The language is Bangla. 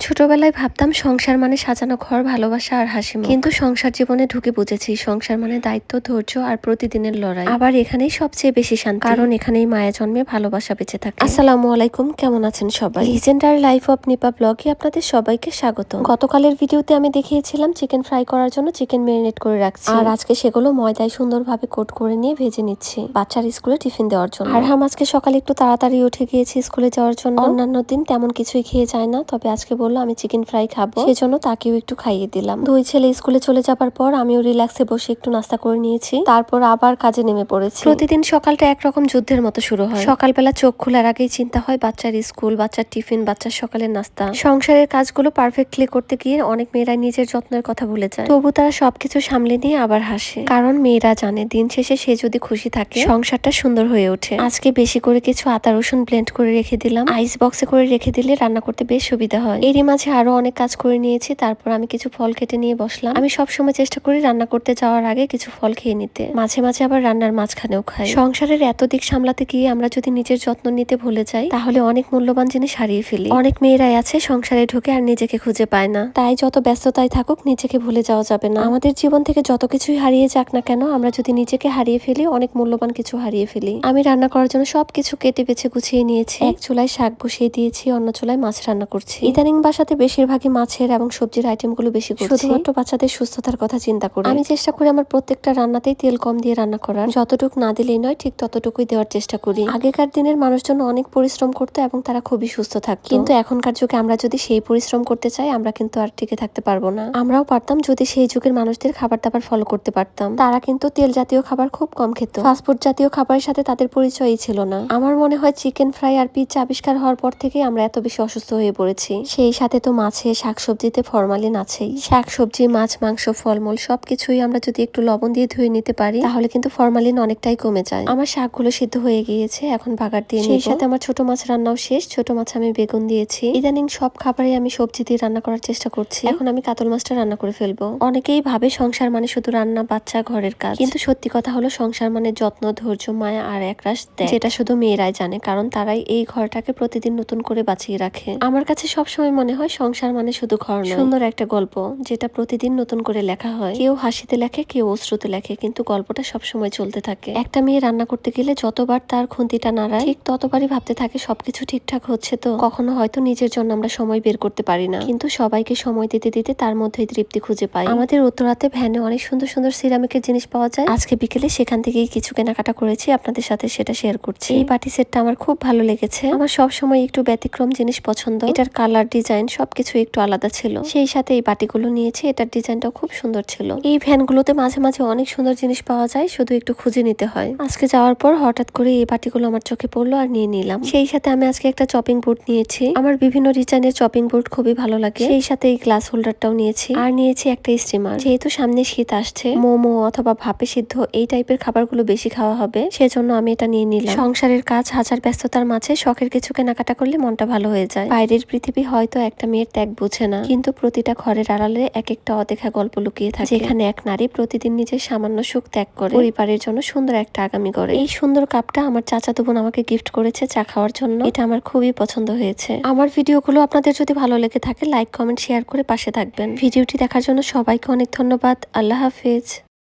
ছোটবেলায় ভাবতাম সংসার মানে সাজানো ঘর, ভালোবাসা আর হাসিমুখ। কিন্তু সংসার জীবনে ঢুকে বুঝেছি সংসার মানে দায়িত্ব, ধৈর্য আর প্রতিদিনের লড়াই। আবার এখানেই সবচেয়ে বেশি শান্তি, কারণ এখানেই মায়া জন্মে, ভালোবাসা বেঁচে থাকে। আসসালামু আলাইকুম, কেমন আছেন সবাই? লিজেন্ডারি লাইফ অফ নিপা ব্লগে আপনাদের সবাইকে স্বাগত। গতকালের ভিডিওতে আমি দেখিয়েছিলাম চিকেন ফ্রাই করার জন্য চিকেন ম্যারিনেট করে রাখছি, আর আজকে সেগুলো ময়দায় সুন্দরভাবে কোট করে নিয়ে ভেজে নিচ্ছি বাচ্চার স্কুলে টিফিন দেওয়ার জন্য। আর আজকে সকালে একটু তাড়াতাড়ি উঠে গিয়েছি স্কুলে যাওয়ার জন্য। অন্যান্য দিন তেমন কিছুই খেয়ে যায় না, তবে আজকে বললো আমি চিকেন ফ্রাই খাবো, সেজন্য তাকেও একটু খাইয়ে দিলাম। দুই ছেলে স্কুলে চলে যাবার পর আমিও রিল্যাক্সে বসে একটু নাস্তা করে নিয়েছি, তারপর আবার কাজে নেমে পড়েছি। প্রতিদিন সকালটা একরকম যুদ্ধের মতো শুরু হয়। সকালবেলা চোখ খোলার আগেই চিন্তা হয় বাচ্চার স্কুল, বাচ্চার টিফিন, বাচ্চার সকালের নাস্তা। সংসারের কাজগুলো পারফেক্টলি করতে গিয়ে অনেক মেয়েরা নিজের যত্নের কথা ভুলে যায়, তবু তারা সবকিছু সামলে নিয়ে আবার হাসে, কারণ মেয়েরা জানে দিন শেষে সে যদি খুশি থাকে সংসারটা সুন্দর হয়ে ওঠে। আজকে বেশি করে কিছু আদা রসুন ব্লেন্ড করে রেখে দিলাম, আইস বক্সে করে রেখে দিলে রান্না করতে বেশ সুবিধা হয়। এরই মাঝে আরো অনেক কাজ করে নিয়েছি, তারপর আমি কিছু ফল কেটে নিয়ে বসলাম। আমি সবসময় চেষ্টা করি রান্না করতে যাওয়ার আগে কিছু ফল খেয়ে নিতে, মাঝে মাঝে আবার রান্নার মাঝখানেও খাই। সংসারের এত দিক সামলাতে গিয়ে আমরা যদি নিজের যত্ন নিতে ভুলে যাই তাহলে অনেক মূল্যবান জিনিস হারিয়ে ফেলি। অনেক মেয়েরাই আছে সংসারে ঢুকে আর নিজেকে খুঁজে পায় না, তাই যত ব্যস্ততায় থাকুক নিজেকে ভুলে যাওয়া যাবে না। আমাদের জীবন থেকে যত কিছুই হারিয়ে যাক না কেন, আমরা যদি নিজেকে হারিয়ে ফেলি অনেক মূল্যবান কিছু হারিয়ে ফেলি। আমি রান্না করার জন্য সবকিছু কেটে বেছে গুছিয়ে নিয়েছি। এক চুলায় শাক বসিয়ে দিয়েছি, অন্য চুলায় মাছ রান্না করছি। ইদানিং বাসাতে বেশিরভাগই মাছের এবং সবজির আইটেম গুলো বেশি করছি, শুধুমাত্র বাচ্চাদের সুস্থতার কথা চিন্তা করে। আমি চেষ্টা করি আমার প্রত্যেকটা রান্নাতেই তেল কম দিয়ে রান্না করার, যতটুকু না দিলেই নয় ঠিক ততটুকুই দেওয়ার চেষ্টা করি। আগেকার দিনের মানুষজন অনেক পরিশ্রম করতো এবং তারা খুবই সুস্থ থাকতো, কিন্তু এখনকার যুগে আমরা যদি সেই পরিশ্রম করতে চাই আমরা কিন্তু আর টিকে থাকতে পারবো না। আমরাও পারতাম যদি সেই যুগের মানুষদের খাবার দাবার ফলো করতে পারতাম। তারা কিন্তু তেল জাতীয় খাবার খুব কম খেত, ফাস্টফুড জাতীয় খাবারের সাথে তাদের পরিচয়ই ছিল না। আমার মনে হয় চিকেন ফ্রাই আর পিৎজা আবিষ্কার হওয়ার পর থেকে আমরা এত বেশি অসুস্থ হয়ে পড়েছি। সেই সাথে তো মাছে, শাকসবজিতে ফরমালিন আছেই। শাকসবজি, মাছ, মাংস, ফলমূল সবকিছুই আমরা যদি একটু লবণ দিয়ে ধুয়ে নিতে পারি তাহলে কিন্তু ফরমালিন অনেকটাই কমে যায়। আমার শাকগুলো সিদ্ধ হয়ে গিয়েছে, এখন বাগার দিয়ে নিব। সেই সাথে আমার ছোট মাছ রান্নাও শেষ। ছোট মাছ আমি বেগুন দিয়েছি। ইদানিং সব খাবারে আমি সবজি দিয়ে রান্না করার চেষ্টা করছি। এখন আমি কাতল মাছটা রান্না করে ফেলবো। অনেকেই ভাবে সংসার মানে শুধু রান্না, বাচ্চা, ঘরের কাজ, কিন্তু সত্যি কথা হলো সংসার মানে যত্ন, ধৈর্য, মায়া আর একরাশ ত্যাগ, যেটা শুধু মেয়েরাই জানে, কারণ তারাই এই ঘরটাকে প্রতিদিন নতুন করে বাঁচিয়ে রাখে। আমার কাছে সবসময় মনে হয় সংসার মানে শুধু ঘর নয়, সুন্দর একটা গল্প যেটা প্রতিদিন নতুন করে লেখা হয়। কেউ হাসিতে লেখে, কেউ অশ্রুতে লেখে, কিন্তু গল্পটা সবসময় চলতে থাকে। একটা মেয়ে রান্না করতে গেলে যতবার তার খুন্তিটা নাড়ায় ঠিক ততবারই ভাবতে থাকে সবকিছু ঠিকঠাক হচ্ছে তো। কখনো হয়তো নিজের জন্য আমরা সময় বের করতে পারি না, কিন্তু সবাইকে সময় দিতে দিতে তার মধ্যেই তৃপ্তি খুঁজে পাই। আমাদের উত্তরাতে ভ্যানে অনেক সুন্দর সুন্দর সিরামিকের জিনিস পাওয়া যায়। আজকে বিকেলে সেখান থেকেই কিছু কেনাকাটা করেছি, আপনাদের সাথে সেটা শেয়ার করছি। এই পার্টি সেটটা আমার খুব ভালো লেগেছে। আমার সব সময় একটু ব্যতিক্রম জিনিস পছন্দ। এটার কালার, ডিজাইন সবকিছু একটু আলাদা ছিল, সেই সাথে এই বাটিগুলো নিয়েছি, এটার ডিজাইনটাও খুব সুন্দর ছিল। এই ভ্যানগুলোতে মাঝে মাঝে অনেক সুন্দর জিনিস পাওয়া যায়, শুধু একটু খুঁজে নিতে হয়। আজকে যাওয়ার পর হঠাৎ করে এই বাটিগুলো আমার চোখে পড়লো আর নিয়ে নিলাম। সেই সাথে আমি আজকে একটা চপিং বোর্ড নিয়েছি, আমার বিভিন্ন ডিজাইনের চপিং বোর্ড খুবই ভালো লাগে। সেই সাথে এই গ্লাস হোল্ডারটাও নিয়েছি, আর নিয়েছি একটা স্টিমার। যেহেতু সামনে শীত আসছে, মোমো অথবা ভাপে সিদ্ধ এই টাইপের খাবারগুলো বেশি খাওয়া হবে, সেজন্য আমি এটা নিয়ে নিলাম। সংসারের কাজ, হাজার ব্যস্ততার মাঝে শখের কিছু কেনাকাটা করলে মনটা ভালো হয়ে যায়। বাইরের পৃথিবী হয়তো একটা মেয়ের ত্যাগ বোঝে না, কিন্তু প্রতিটা ঘরের আড়ালে এক একটা অদেখা গল্প লুকিয়ে থাকে, যেখানে এক নারী প্রতিদিন নিজের সামান্য সুখ ত্যাগ করে পরিবারের জন্য সুন্দর একটা আগামী গড়ে। এই সুন্দর কাপটা আমার চাচাতো বোন আমাকে গিফট করেছে চা খাওয়ার জন্য, এটা আমার খুবই পছন্দ হয়েছে। আমার ভিডিওগুলো আপনাদের যদি ভালো লেগে থাকে লাইক, কমেন্ট, শেয়ার করে পাশে থাকবেন। ভিডিওটি দেখার জন্য সবাইকে অনেক ধন্যবাদ। আল্লাহ হাফেজ।